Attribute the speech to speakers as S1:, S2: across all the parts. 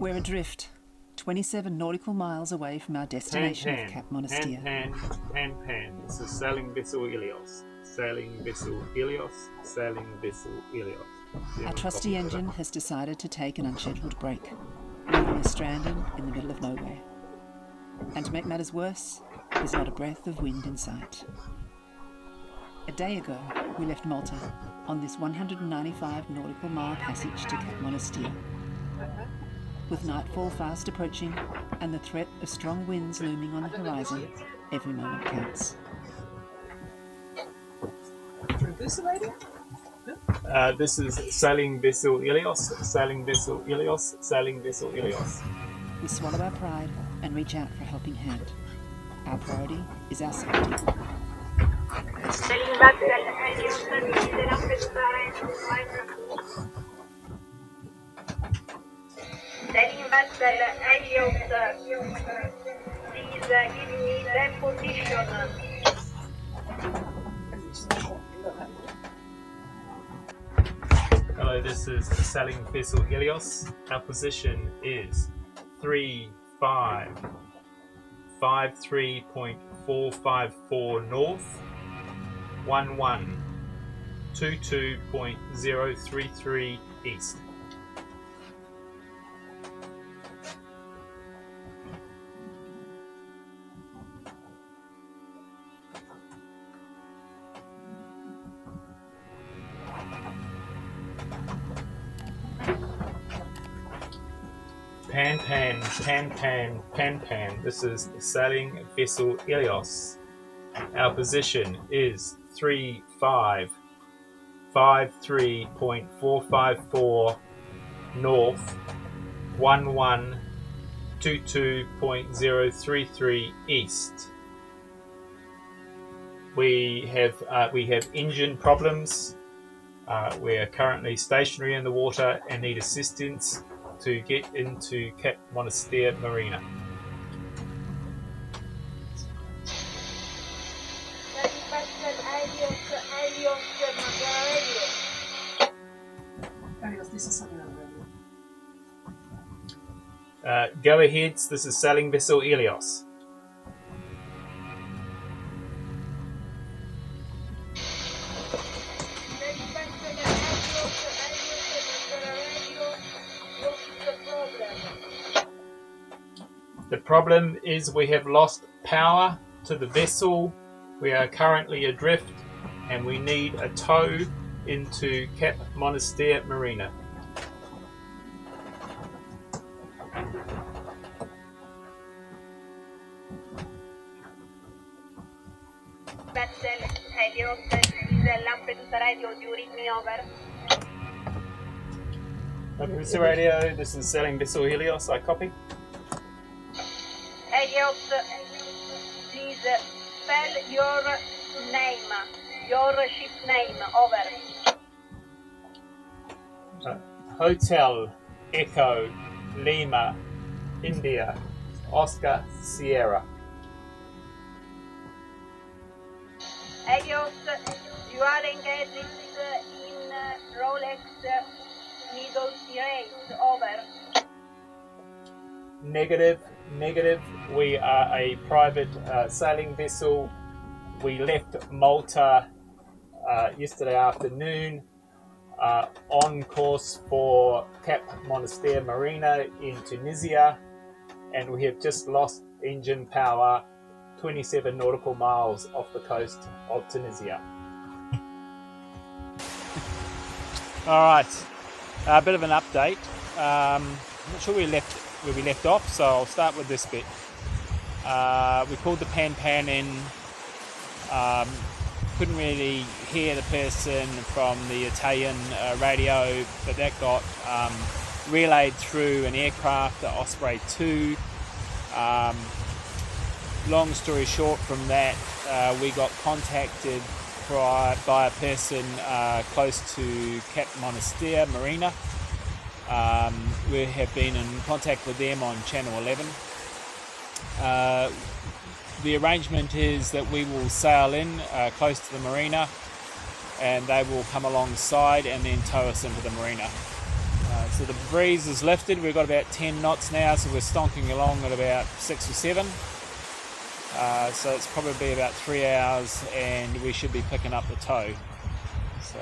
S1: We're adrift, 27 nautical miles away from our destination of Cap Monastir.
S2: Pan. This is sailing vessel Helios. Sailing vessel Helios. Sailing vessel Helios.
S1: Our trusty engine has decided to take an unscheduled break, leaving us stranded in the middle of nowhere. And to make matters worse, there's not a breath of wind in sight. A day ago, we left Malta on this 195 nautical mile passage to Cap Monastir. With nightfall fast approaching and the threat of strong winds looming on the horizon, every moment counts.
S2: This is sailing vessel Helios. Sailing vessel Helios. Sailing vessel Helios.
S1: We swallow our pride and reach out for a helping hand. Our priority is our safety.
S3: Sailing vessel Helios, please give me their position.
S2: Hello, this is sailing vessel Helios. Our position is 53.454 north, 1122.033 east. Pan. This is sailing vessel Helios. Our position is 53.454 north, 1122.033 east. We have engine problems. We are currently stationary in the water and need assistance to get into Cap Monastir Marina. Go ahead, this is sailing vessel Helios. The problem is we have lost power to the vessel. We are currently adrift and we need a tow into Cap Monastir Marina.
S3: Vessel Helios, is Lampedusa radio, do you read me over?
S2: Lampedusa radio, this is sailing vessel Helios, I copy.
S3: Helios, please spell your name, your ship name, over.
S2: Hotel, Echo, Lima, India, Oscar, Sierra.
S3: Helios, you are engaged in Rolex Middle Sea race, over.
S2: Negative. We are a private sailing vessel. We left Malta yesterday afternoon on course for Cap Monastir Marina in Tunisia, and we have just lost engine power 27 nautical miles off the coast of Tunisia. Alright, a bit of an update. I'm not sure where we left off, so I'll start with this bit. We called the pan in, couldn't really hear the person from the Italian radio, but that got relayed through an aircraft, the Osprey 2. Long story short from that, we got contacted by a person close to Cap Monastir Marina. We have been in contact with them on Channel 11. The arrangement is that we will sail in close to the marina and they will come alongside and then tow us into the marina. So the breeze is lifted. We've got about 10 knots now, so we're stonking along at about 6 or 7. So it's probably about 3 hours, and we should be picking up the tow. So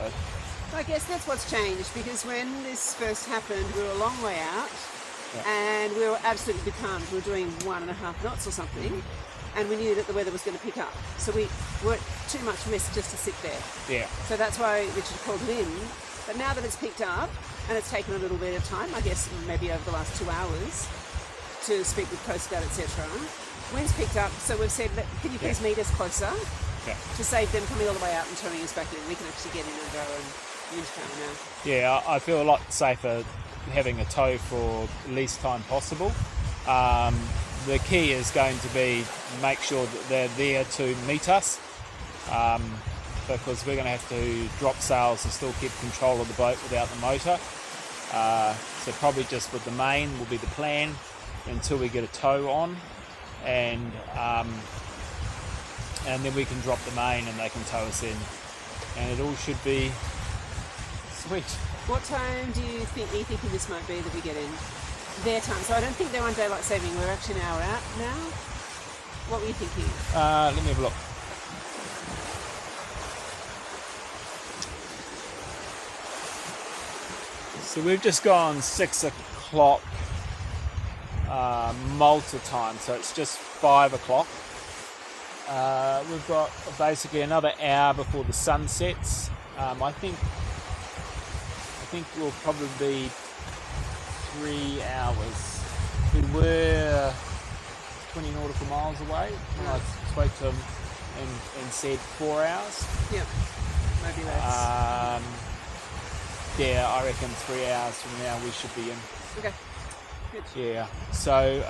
S4: I guess that's what's changed, because when this first happened, we were a long way out, and we were absolutely becalmed. We were doing 1.5 knots or something, and we knew that the weather was going to pick up. So we weren't too much risk just to sit there.
S2: yeah,
S4: So that's why Richard called it in. But now that it's picked up, and it's taken a little bit of time, I guess maybe over the last 2 hours, to speak with Coast Guard, etc. Wind's picked up, so we've said, can you please meet us closer to save them coming all the way out and towing us back in. We can actually get in under our own wind tower now.
S2: Yeah, I feel a lot safer having a tow for least time possible. The key is going to be make sure that they're there to meet us, because we're going to have to drop sails and still keep control of the boat without the motor. So probably just with the main will be the plan until we get a tow on, and then we can drop the main and they can tow us in, and it all should be sweet.
S4: What time are you thinking this might be that we get in? Their time. So I don't think they're on daylight saving. We're actually an hour out now. What were you thinking?
S2: Let me have a look. So we've just gone 6 o'clock Malta time, so it's just 5 o'clock. We've got basically another hour before the sun sets. I think we'll probably be 3 hours. We were 20 nautical miles away when I spoke to him and said 4 hours.
S4: Yeah, maybe less.
S2: Yeah, I reckon 3 hours from now we should be in.
S4: Okay, good.
S2: Yeah, so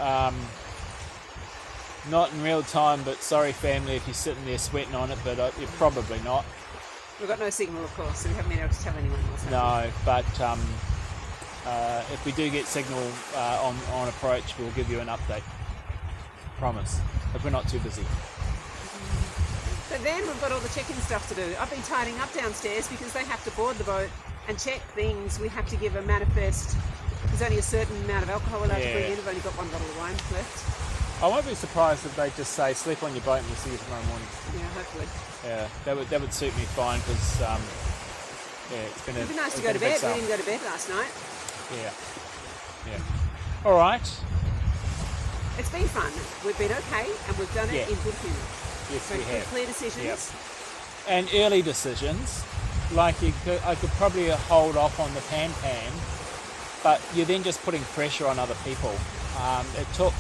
S2: not in real time, but sorry family if you're sitting there sweating on it, but you're probably not.
S4: We've got no signal, of course, so we haven't been able to tell anyone what's happening.
S2: No, but if we do get signal on approach, we'll give you an update. Promise, if we're not too busy.
S4: But then we've got all the check-in stuff to do. I've been tidying up downstairs because they have to board the boat and check things. We have to give a manifest. There's only a certain amount of alcohol allowed to bring in. We've only got 1 bottle of wine left.
S2: I won't be surprised if they just say sleep on your boat and we'll see you tomorrow morning.
S4: Yeah, hopefully.
S2: Yeah, that would suit me fine, because it's been
S4: It'd be nice to go to bed. We didn't go to bed last night.
S2: Yeah. All right.
S4: It's been fun. We've been okay, and we've done it in good humour.
S2: Yes,
S4: So
S2: we have.
S4: clear decisions.
S2: Yep. And early decisions, like I could probably hold off on the pan, but you're then just putting pressure on other people. It took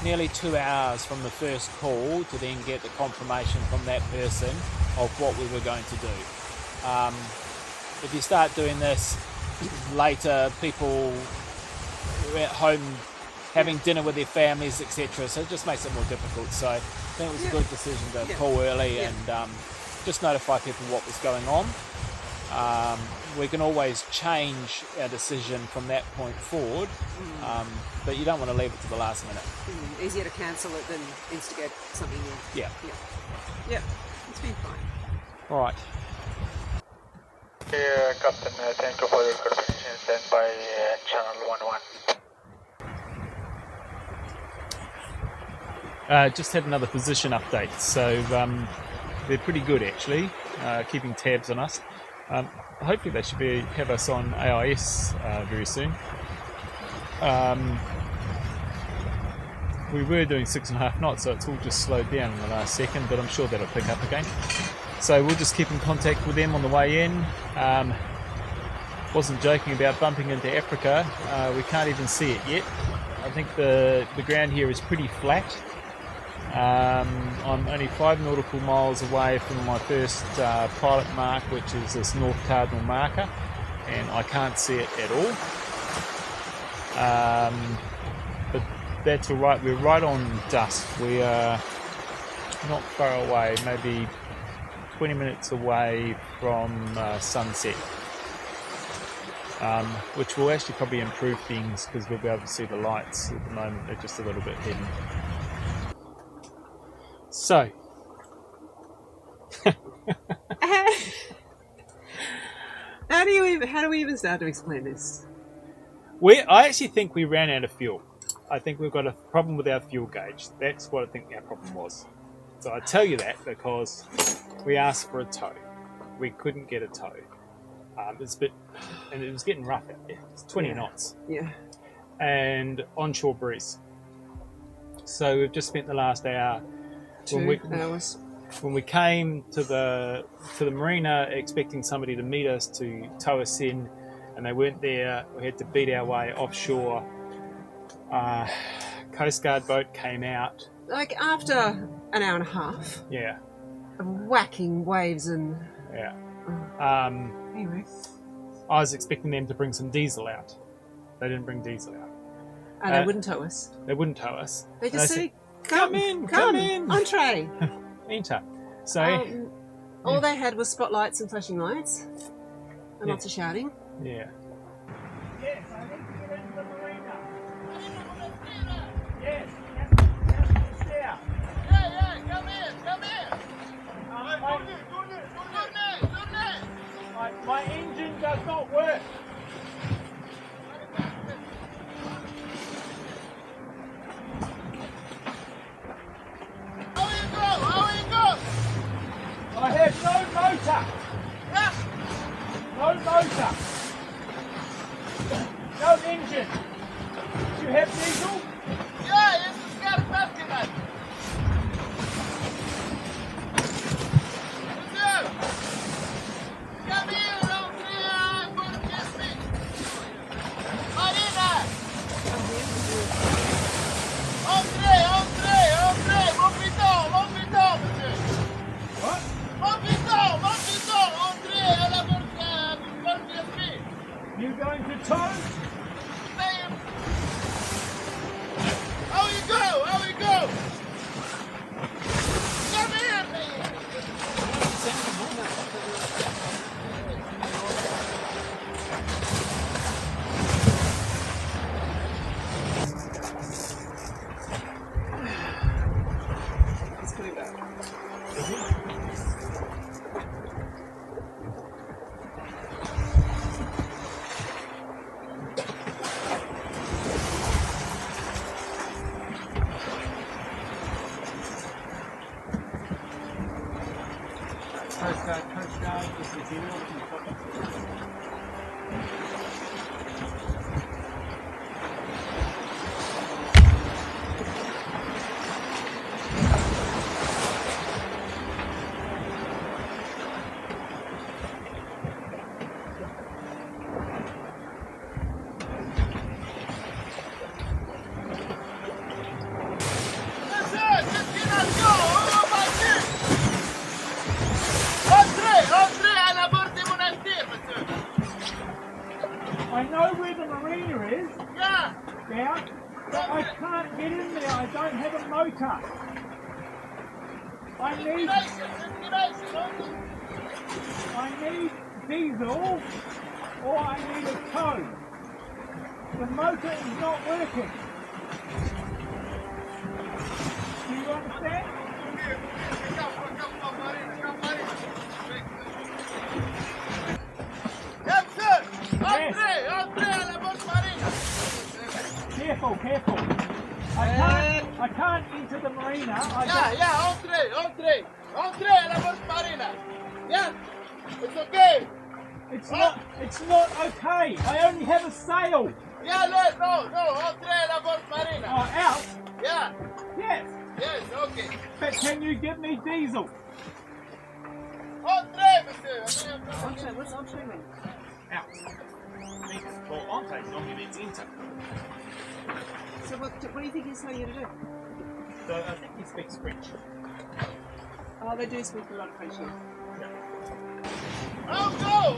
S2: nearly 2 hours from the first call to then get the confirmation from that person of what we were going to do. If you start doing this later, people are at home having dinner with their families, etc., so it just makes it more difficult. So I think it was a good decision to call early and just notify people what was going on. We can always change our decision from that point forward, but you don't want to leave it to the last minute.
S4: Easier to cancel it than instigate something new. Yeah, it's been fine.
S2: All right.
S5: Captain, thank you for your confirmation. Stand by channel 11.
S2: Just had another position update, so they're pretty good actually, keeping tabs on us. Hopefully they should have us on AIS very soon. We were doing 6.5 knots, so it's all just slowed down in the last second, but I'm sure that'll pick up again. So we'll just keep in contact with them on the way in. Wasn't joking about bumping into Africa. We can't even see it yet. I think the ground here is pretty flat. I'm only 5 nautical miles away from my first pilot mark, which is this North Cardinal marker, and I can't see it at all. But that's alright, we're right on dusk. We are not far away, maybe 20 minutes away from sunset, which will actually probably improve things because we'll be able to see the lights. At the moment they're just a little bit hidden. So,
S4: how do we even start to explain this?
S2: I actually think we ran out of fuel. I think we've got a problem with our fuel gauge. That's what I think our problem was. So I tell you that because we asked for a tow. We couldn't get a tow. It's a bit, and it was getting rough out there. It's 20 knots.
S4: Yeah.
S2: And onshore breeze. So we've just spent the last hour.
S4: 2 hours.
S2: When we came to the marina expecting somebody to meet us to tow us in, and they weren't there, we had to beat our way offshore. Coast Guard boat came out.
S4: Like after an hour and a half
S2: Yeah,
S4: of whacking waves and...
S2: yeah.
S4: Anyway.
S2: I was expecting them to bring some diesel out. They didn't bring diesel out.
S4: And they wouldn't tow us.
S2: They wouldn't tow us.
S4: They just
S2: And
S4: said, come in. Entree.
S2: Enter. So,
S4: All they had was spotlights and flashing lights. And lots of shouting.
S2: yeah. Yes, I need to get into the marina. Yes, Cap Monastir.
S6: Yeah, come in.
S2: My engine does not work.
S6: How you go?
S2: I have no motor.
S6: Yeah.
S2: No motor. No engine. Do you have diesel?
S6: Yeah, it's a scar festival. Come here, Marina. Entree, mon piton, monsieur.
S2: What?
S6: Mon piton, entree à la porte speed.
S2: You going to tow?
S6: How you go? Come here, man.
S4: Let's put it back.
S2: Coast Guard, this is Helios.
S6: Entree à la porte Monastir, monsieur.
S2: I know where the marina is.
S6: Yeah.
S2: Yeah, but I can't get in there. I don't have a motor. I need diesel or I need a tow. The motor is not working. Do you understand?
S6: Yes, sir. Entree à la porte marina.
S2: Careful. I can't enter the marina.
S6: Entree à la porte marina. Yeah, it's okay.
S2: It's not okay. I only have a sail.
S6: Yeah, no, entree à la porte marina.
S2: Oh, out?
S6: Yeah,
S2: Yes.
S6: yes, okay.
S2: But can you give me diesel?
S6: Entree, monsieur.
S4: Entree, what's entree mean?
S2: Out. Well, entree normally means enter.
S4: So what do you think he's telling you to do?
S2: So I think he speaks French.
S4: Oh, they do speak a lot of French here.
S6: I'll go.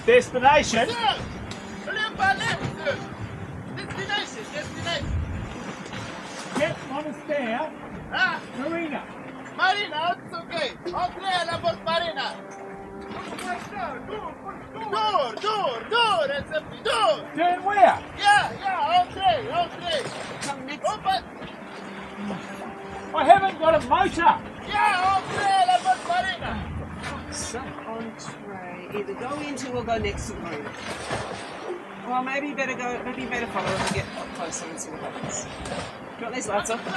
S2: Destination?
S6: Monsieur, voulez parler, monsieur? Destination.
S2: Cap Monastir,
S6: Ah,
S2: Marina.
S6: marina, it's okay. Entree à la porte marina. Door, it's empty, door.
S2: Turn where?
S6: Yeah, entree.
S4: Come next.
S6: Open.
S2: I haven't got a motor.
S6: Yeah, entree à la porte marina.
S4: So entree, either go into or go next to the room. Well, maybe you better follow and get up closer and see what happens. Do you want these lights off? Do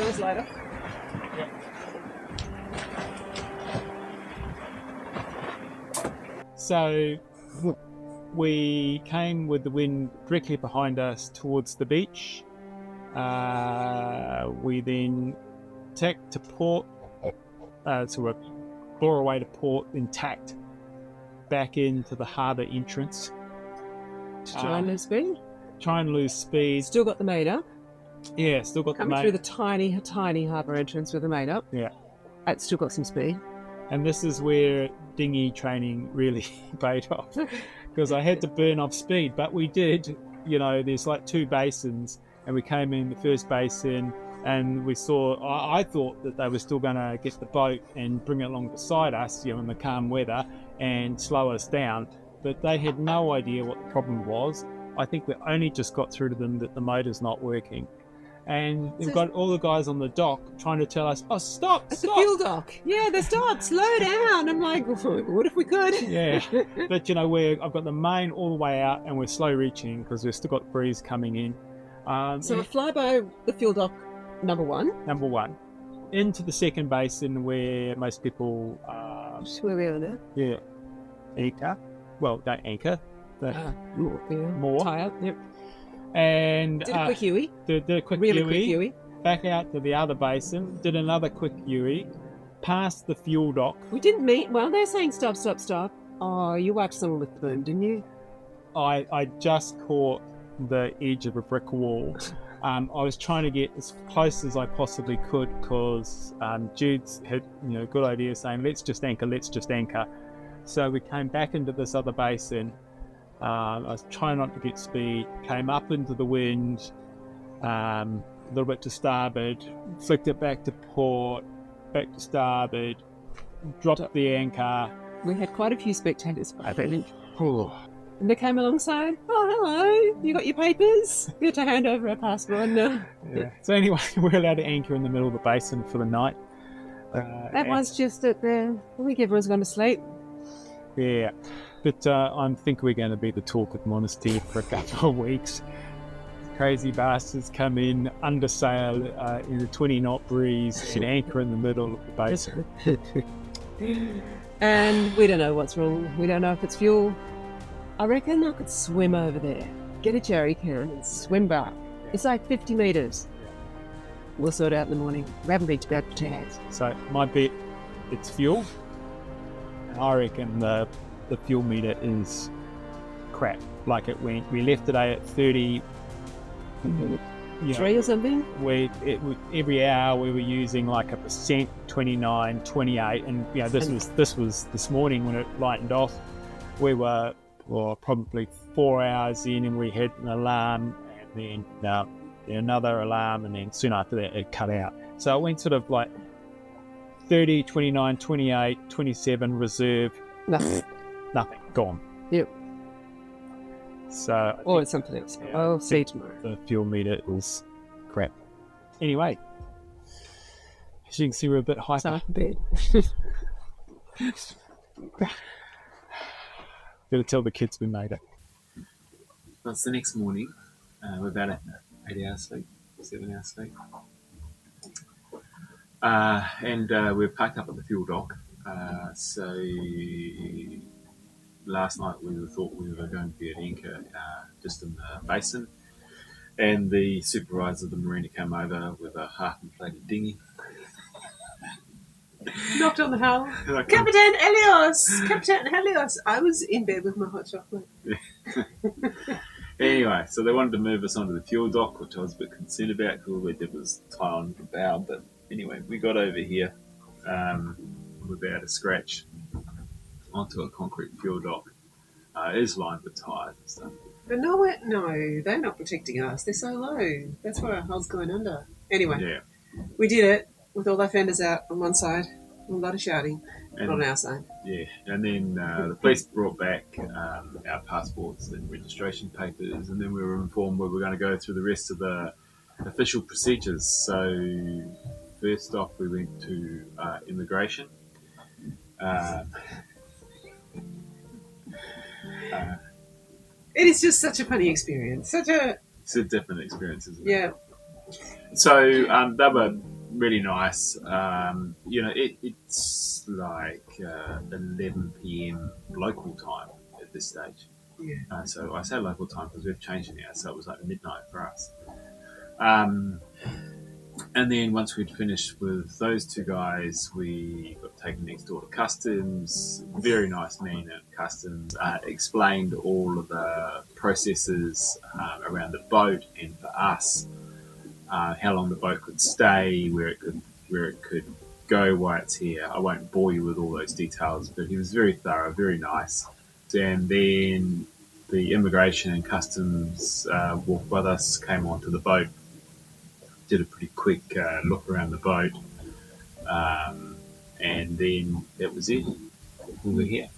S4: you want this light off?
S2: So we came with the wind directly behind us towards the beach. We then tacked to port, so we bore away to port, then tacked back into the harbour entrance.
S4: To try and lose speed?
S2: Try and lose speed.
S4: Still got the mate up.
S2: Yeah, still got
S4: Coming through the tiny, tiny harbour entrance with the mate up.
S2: Yeah.
S4: It's still got some speed.
S2: And this is where dinghy training really paid off, because I had to burn off speed, but we did. You know, there's like 2 basins, and we came in the first basin, and we saw. I thought that they were still going to get the boat and bring it along beside us, you know, in the calm weather, and slow us down. But they had no idea what the problem was. I think we only just got through to them that the motor's not working. And we've got all the guys on the dock trying to tell us, "Oh, stop!
S4: At
S2: stop!"
S4: the fuel dock. Yeah, they stop. Slow down. I'm like, what if we could?
S2: Yeah, but you know, I've got the main all the way out, and we're slow reaching because we've still got breeze coming in.
S4: So we fly by the fuel dock number 1.
S2: Number 1, into the second basin where most people,
S4: Where we are now.
S2: yeah, anchor. Well, don't anchor. More.
S4: Tie up. Yep.
S2: And
S4: Did a quick Huey.
S2: did a quick
S4: Really
S2: Huey,
S4: quick Huey.
S2: back out to the other basin, did another quick Huey, past the fuel dock.
S4: We didn't meet. Well, they're saying stop, stop, stop. Oh, you wiped someone with the boom, didn't you?
S2: I just caught the edge of a brick wall. I was trying to get as close as I possibly could because Jude's had good idea saying let's just anchor. So we came back into this other basin. I was trying not to get speed, came up into the wind, a little bit to starboard, flicked it back to port, back to starboard, dropped the anchor.
S4: We had quite a few spectators, I think. And they came alongside. Oh, hello. You got your papers? You had to hand over our passport. No.
S2: Yeah. So anyway, we're allowed to anchor in the middle of the basin for the night.
S4: That was just at the... I think everyone's gone to sleep.
S2: Yeah. But I think we're going to be the talk at Monastir for a couple of weeks. Crazy bastards come in, under sail in a 20-knot breeze and anchor in the middle of the basin.
S4: And we don't know what's wrong. We don't know if it's fuel. I reckon I could swim over there, get a jerry can and swim back. It's like 50 metres. We'll sort it out in the morning. We haven't been to bed for 2 days.
S2: So my bet, it's fuel. And I reckon the fuel meter is crap. Like it went, we left today at 30.
S4: 3 or something?
S2: Every hour we were using like 1%, 29, 28, and this was this morning when it lightened off. We were probably 4 hours in, and we had an alarm, and then another alarm, and then soon after that it cut out. So it went sort of like 30, 29, 28, 27 reserve.
S4: Nothing,
S2: gone.
S4: Yep.
S2: So
S4: Or it's something else.
S2: Yeah.
S4: I'll see you tomorrow.
S2: The fuel meter is crap. Anyway, as you can see, we're a bit hyper.
S4: So bed.
S2: Gotta tell the kids we made it. Well, it's the next morning. We're about 8 hours sleep, 7 hours sleep. And we're parked up at the fuel dock. So last night we thought we were going to be at anchor just in the basin. And the supervisor of the marina came over with a half-inflated dinghy.
S4: Knocked on the hull.
S2: Like,
S4: Captain Helios! Captain Helios! I was in bed with my hot chocolate.
S2: Anyway, so they wanted to move us onto the fuel dock, which I was a bit concerned about because all they did was tie on the bow. But anyway, we got over here without a scratch onto a concrete fuel dock. It is lined with tyres and stuff.
S4: But no, they're not protecting us. They're so low. That's why our hull's going under. Anyway,
S2: Yeah.
S4: we did it with all our fenders out on one side, a lot of shouting,
S2: And,
S4: on our side.
S2: Yeah, and then the police brought back our passports and registration papers, and then we were informed we were going to go through the rest of the official procedures. So
S7: first off, we went to immigration.
S4: It is just such a funny experience.
S7: It's a different experience, isn't it?
S4: Yeah.
S7: So they were really nice. It's like 11 p.m. local time at this stage.
S4: Yeah.
S7: So I say local time because we've changed it now, so it was like midnight for us. And then once we'd finished with those two guys, we got taken next door to customs. Very nice man at customs. Explained all of the processes around the boat and for us, how long the boat could stay, where it could go, why it's here. I won't bore you with all those details, but he was very thorough, very nice. And then the immigration and customs walked with us, came onto the boat, did a pretty quick look around the boat, and then that was it. We're here.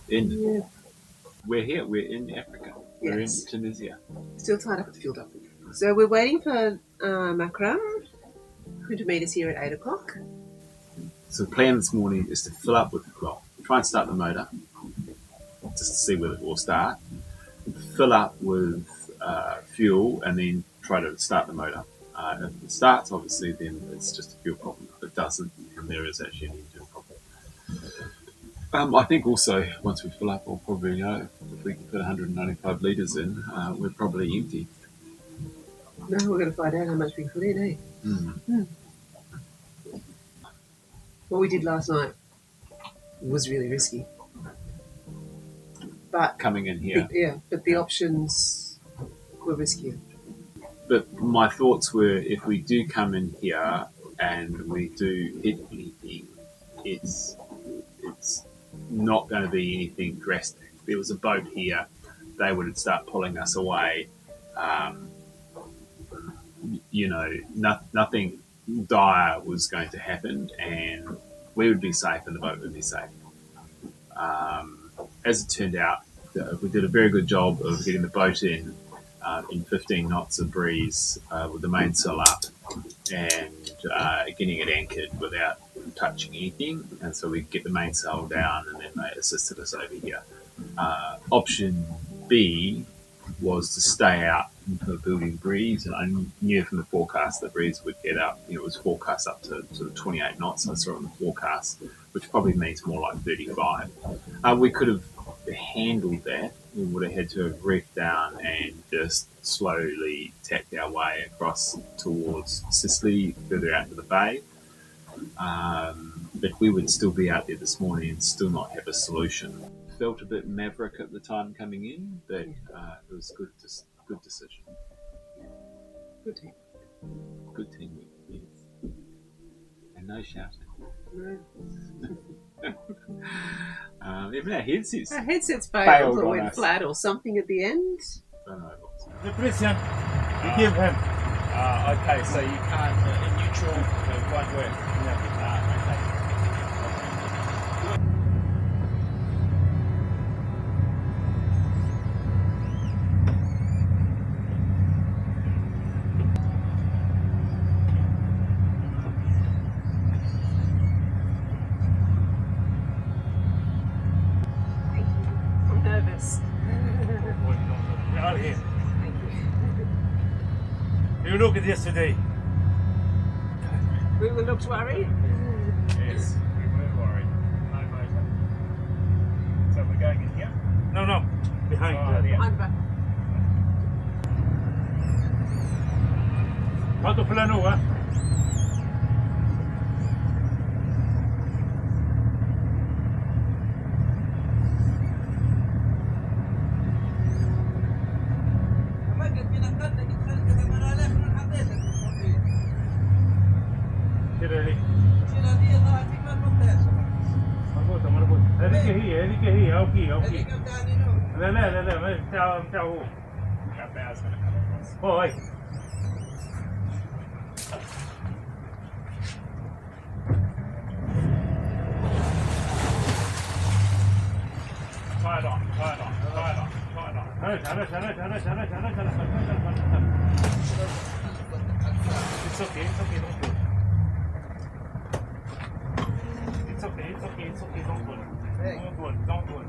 S7: We're in Africa. We're in Tunisia.
S4: Still tied up at the fuel dump. So we're waiting for Macron, who to meet us here at 8 o'clock.
S7: So the plan this morning is to fill up with, try and start the motor, just to see whether it will start. Fill up with fuel and then try to start the motor. If it starts, obviously, then it's just a fuel problem. If it doesn't, then there is actually an engine problem. I think also, once we fill up, we'll probably know if we can put 195 litres in, we're probably empty.
S4: No, we're going to find out how much we can put in, eh?
S7: Mm.
S4: What we did last night was really risky. But
S7: Coming in here.
S4: but the options were riskier.
S7: But my thoughts were, if we do come in here and we do hit anything, it's not going to be anything drastic. If there was a boat here, they would start pulling us away. Nothing dire was going to happen, and we would be safe and the boat would be safe. As it turned out, we did a very good job of getting the boat in 15 knots of breeze with the mainsail up and getting it anchored without touching anything, and so we get the mainsail down and then they assisted us over here. Option B was to stay out into the building breeze, and I knew from the forecast the breeze would get up. It was forecast up to sort of 28 knots. I saw it in the forecast, which probably means more like 35. We could have handled that. We would have had to have reefed down and just slowly tacked our way across towards Sicily, further out to the bay. But we would still be out there this morning and still not have a solution. Felt a bit maverick at the time coming in, but it was good decision.
S4: Good team.
S7: Good teamwork, yes. And no shouting.
S4: No.
S7: Even our headsets.
S4: Our headsets
S2: Failed
S4: failed or
S2: on
S4: went
S2: us.
S4: flat or something at the end.
S7: Don't know what's
S6: The Christian, you give him.
S2: Okay, so you can't, in neutral, it won't work. Okay.
S4: I'm nervous.
S6: We are here. You look at yesterday.
S4: We looked worried.
S6: Yes, we were worried. No motor. So we're going in here? No, behind.
S4: I'm back.
S6: Quanto plano, eh? مربوطة هذيك هي اوكي لا بتاعه هو هاي It's okay, don't do it. It's okay, don't worry. Don't worry.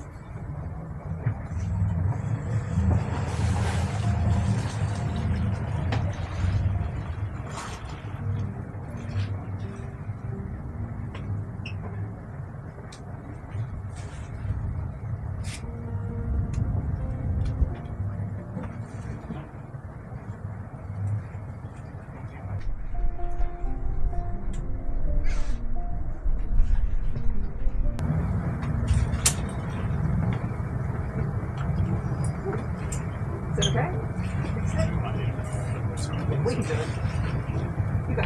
S4: Is that okay? We can do it. You go.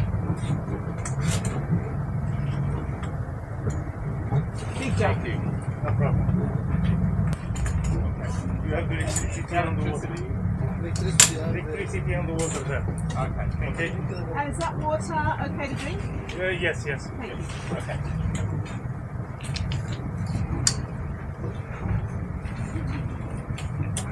S4: Big jump.
S6: Thank you. No problem. Okay. You have the electricity on the water. Electricity on the water there. Okay.
S4: And is that water okay to drink?
S6: Yes.
S4: Thank you.
S6: Okay.